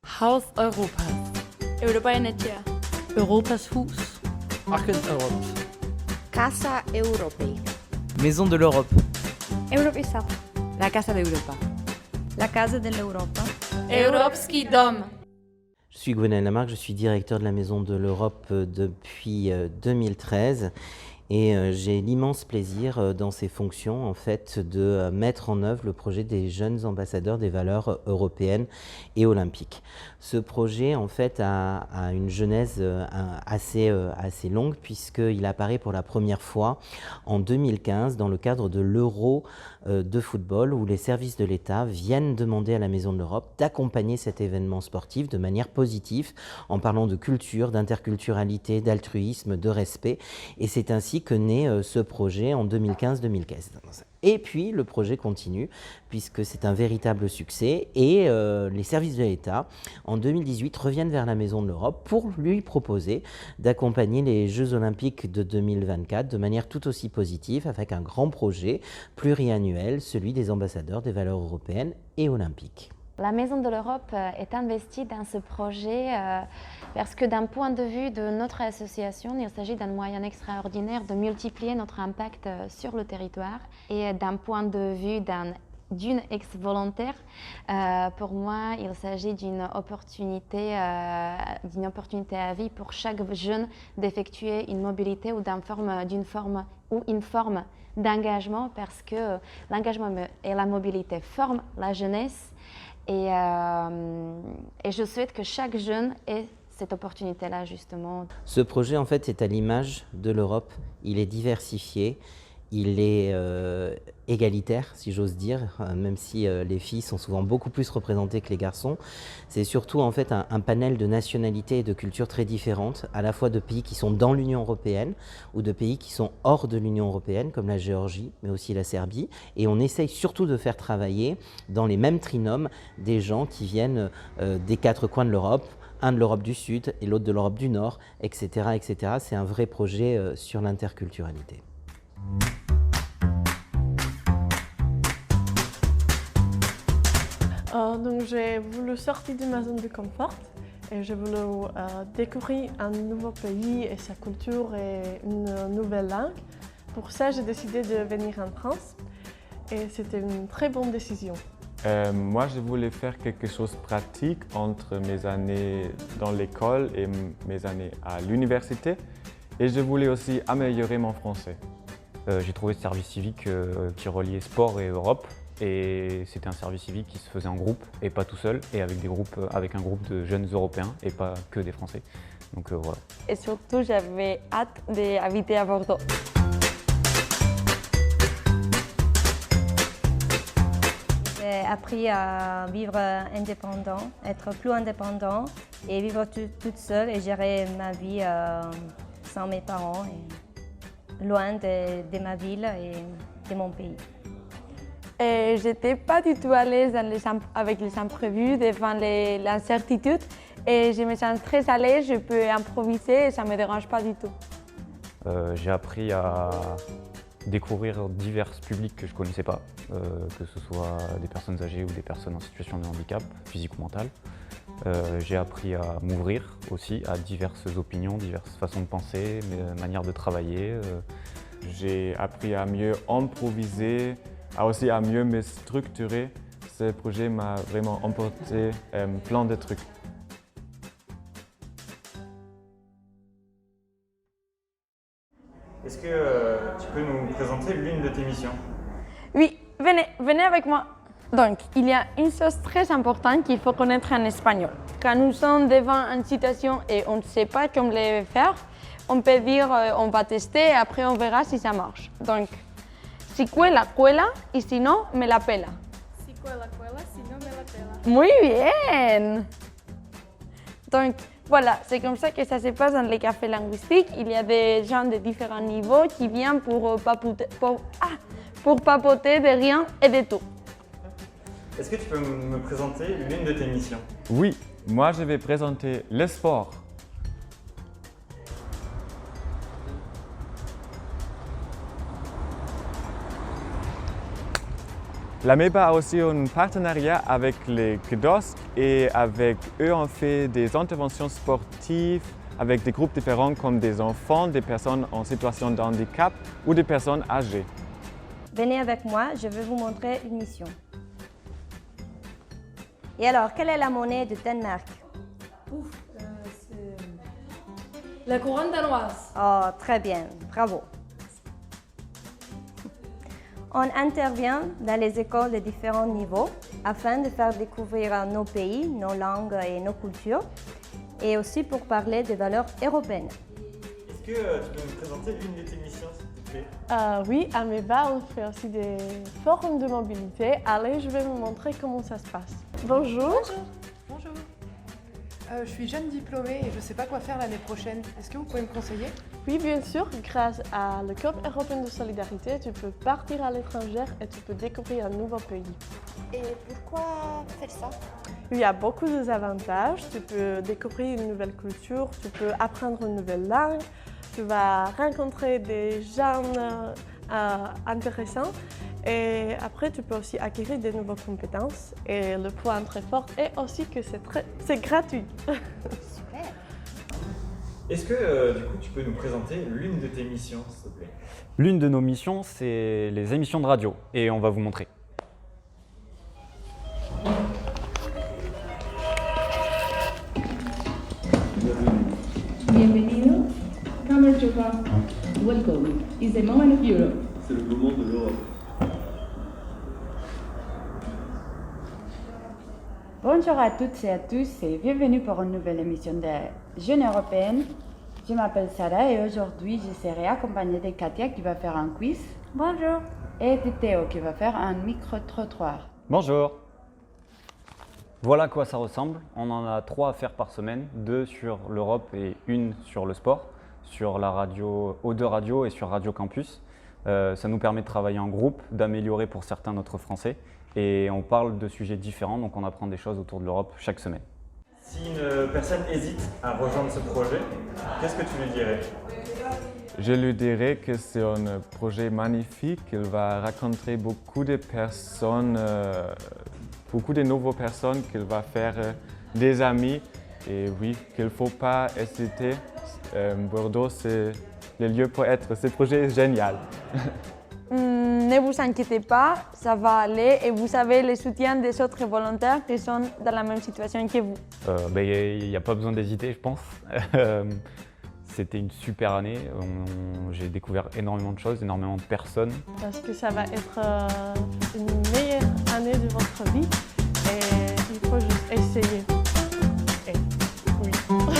Haus Europas. Europaenetxea. Europas Hus. Arken Europe. Casa Europei. Maison de l'Europe. Europisa. La Casa de Europa. La Casa dell'Europa. Europski dom. Je suis Gwenaël Lamarque, je suis directeur de la Maison de l'Europe depuis 2013 et j'ai l'immense plaisir dans ces fonctions en fait de mettre en œuvre le projet des jeunes ambassadeurs des valeurs européennes et olympiques. Ce projet en fait a une genèse assez longue puisqu'il apparaît pour la première fois en 2015 dans le cadre de l'Euro de football où les services de l'État viennent demander à la Maison de l'Europe d'accompagner cet événement sportif de manière positive en parlant de culture, d'interculturalité, d'altruisme, de respect. Et c'est ainsi que naît ce projet en 2015-2016. Et puis le projet continue puisque c'est un véritable succès et les services de l'État en 2018 reviennent vers la Maison de l'Europe pour lui proposer d'accompagner les Jeux Olympiques de 2024 de manière tout aussi positive avec un grand projet pluriannuel, celui des ambassadeurs des valeurs européennes et olympiques. La Maison de l'Europe est investie dans ce projet parce que d'un point de vue de notre association, il s'agit d'un moyen extraordinaire de multiplier notre impact sur le territoire. Et d'un point de vue d'une ex-volontaire, pour moi, il s'agit d'une opportunité à vie pour chaque jeune d'effectuer une mobilité ou d'une forme d'engagement parce que l'engagement et la mobilité forment la jeunesse. Et je souhaite que chaque jeune ait cette opportunité-là, justement. Ce projet, en fait, est à l'image de l'Europe. Il est diversifié, il est égalitaire, si j'ose dire, même si les filles sont souvent beaucoup plus représentées que les garçons. C'est surtout, en fait, un panel de nationalités et de cultures très différentes, à la fois de pays qui sont dans l'Union européenne ou de pays qui sont hors de l'Union européenne, comme la Géorgie, mais aussi la Serbie. Et on essaye surtout de faire travailler dans les mêmes trinômes des gens qui viennent des quatre coins de l'Europe, un de l'Europe du Sud et l'autre de l'Europe du Nord, etc. etc. C'est un vrai projet sur l'interculturalité. Donc j'ai voulu sortir de ma zone de confort et j'ai voulu découvrir un nouveau pays et sa culture et une nouvelle langue. Pour ça, j'ai décidé de venir en France et c'était une très bonne décision. Moi, je voulais faire quelque chose de pratique entre mes années dans l'école et mes années à l'université. Et je voulais aussi améliorer mon français. J'ai trouvé ce service civique qui reliait sport et Europe. Et c'était un service civique qui se faisait en groupe et pas tout seul, et avec un groupe de jeunes Européens et pas que des Français. Donc voilà. Et surtout, j'avais hâte d'habiter à Bordeaux. J'ai appris à vivre indépendant, être plus indépendant et vivre toute seule et gérer ma vie sans mes parents, et loin de ma ville et de mon pays. Et j'étais pas du tout à l'aise avec les imprévus, devant l'incertitude. Et je me sens très à l'aise, je peux improviser et ça ne me dérange pas du tout. J'ai appris à découvrir divers publics que je ne connaissais pas, que ce soit des personnes âgées ou des personnes en situation de handicap, physique ou mental. J'ai appris à m'ouvrir aussi à diverses opinions, diverses façons de penser, manières de travailler. J'ai appris à mieux improviser, aussi à mieux me structurer. Ce projet m'a vraiment emporté plein de trucs. Est-ce que tu peux nous présenter l'une de tes missions? Oui, venez avec moi. Donc, il y a une chose très importante qu'il faut connaître en espagnol. Quand nous sommes devant une situation et on ne sait pas comment le faire, on peut dire on va tester et après on verra si ça marche. Donc, si cuela, cuela, y si no, me la pela. Si cuela, cuela, si no, me la pela. Muy bien! Donc, voilà, c'est comme ça que ça se passe dans les cafés linguistiques. Il y a des gens de différents niveaux qui viennent pour papoter de rien et de tout. Est-ce que tu peux me présenter l'une de tes missions? Oui, moi je vais présenter le sport. L'Ameba a aussi un partenariat avec les kiosques et avec eux on fait des interventions sportives avec des groupes différents comme des enfants, des personnes en situation de handicap ou des personnes âgées. Venez avec moi, je vais vous montrer une mission. Et alors, quelle est la monnaie de Danemark? C'est la couronne danoise. Oh, très bien, bravo. On intervient dans les écoles de différents niveaux afin de faire découvrir nos pays, nos langues et nos cultures, et aussi pour parler des valeurs européennes. Est-ce que tu peux me présenter l'une de tes missions, s'il te plaît? Oui, à Ameba, on fait aussi des forums de mobilité. Allez, je vais vous montrer comment ça se passe. Bonjour. Bonjour. Je suis jeune diplômée et je ne sais pas quoi faire l'année prochaine. Est-ce que vous pouvez me conseiller? Oui, bien sûr, grâce à le Corps européen de solidarité, tu peux partir à l'étranger et tu peux découvrir un nouveau pays. Et pourquoi faire ça? Il y a beaucoup d'avantages. Tu peux découvrir une nouvelle culture, tu peux apprendre une nouvelle langue, tu vas rencontrer des gens intéressants et après tu peux aussi acquérir de nouvelles compétences. Et le point très fort est aussi que c'est gratuit. Super. Est-ce que du coup tu peux nous présenter l'une de tes missions, s'il te plaît? L'une de nos missions, c'est les émissions de radio et on va vous montrer. Bienvenido, Kamerjoba. Welcome. It's the moment of Europe. C'est le moment de l'Europe. Bonjour à toutes et à tous et bienvenue pour une nouvelle émission de Jeunes Européennes. Je m'appelle Sarah et aujourd'hui je serai accompagnée de Katia qui va faire un quiz. Bonjour. Et de Théo qui va faire un micro-trottoir. Bonjour. Voilà à quoi ça ressemble. On en a 3 à faire par semaine, 2 sur l'Europe et 1 sur le sport, sur la radio O2 Radio et sur Radio Campus. Ça nous permet de travailler en groupe, d'améliorer pour certains notre français et on parle de sujets différents, donc on apprend des choses autour de l'Europe chaque semaine. Si une personne hésite à rejoindre ce projet, qu'est-ce que tu lui dirais? Je lui dirais que c'est un projet magnifique, qu'il va rencontrer beaucoup de personnes, beaucoup de nouvelles personnes, qu'il va faire des amis et oui, qu'il ne faut pas hésiter. Bordeaux, c'est le lieu pour être. Ce projet est génial. Ne vous inquiétez pas, ça va aller et vous avez le soutien des autres volontaires qui sont dans la même situation que vous. Il n'y a pas besoin d'hésiter, je pense. C'était une super année. J'ai découvert énormément de choses, énormément de personnes. Parce que ça va être une meilleure année de votre vie et il faut juste essayer. Et oui.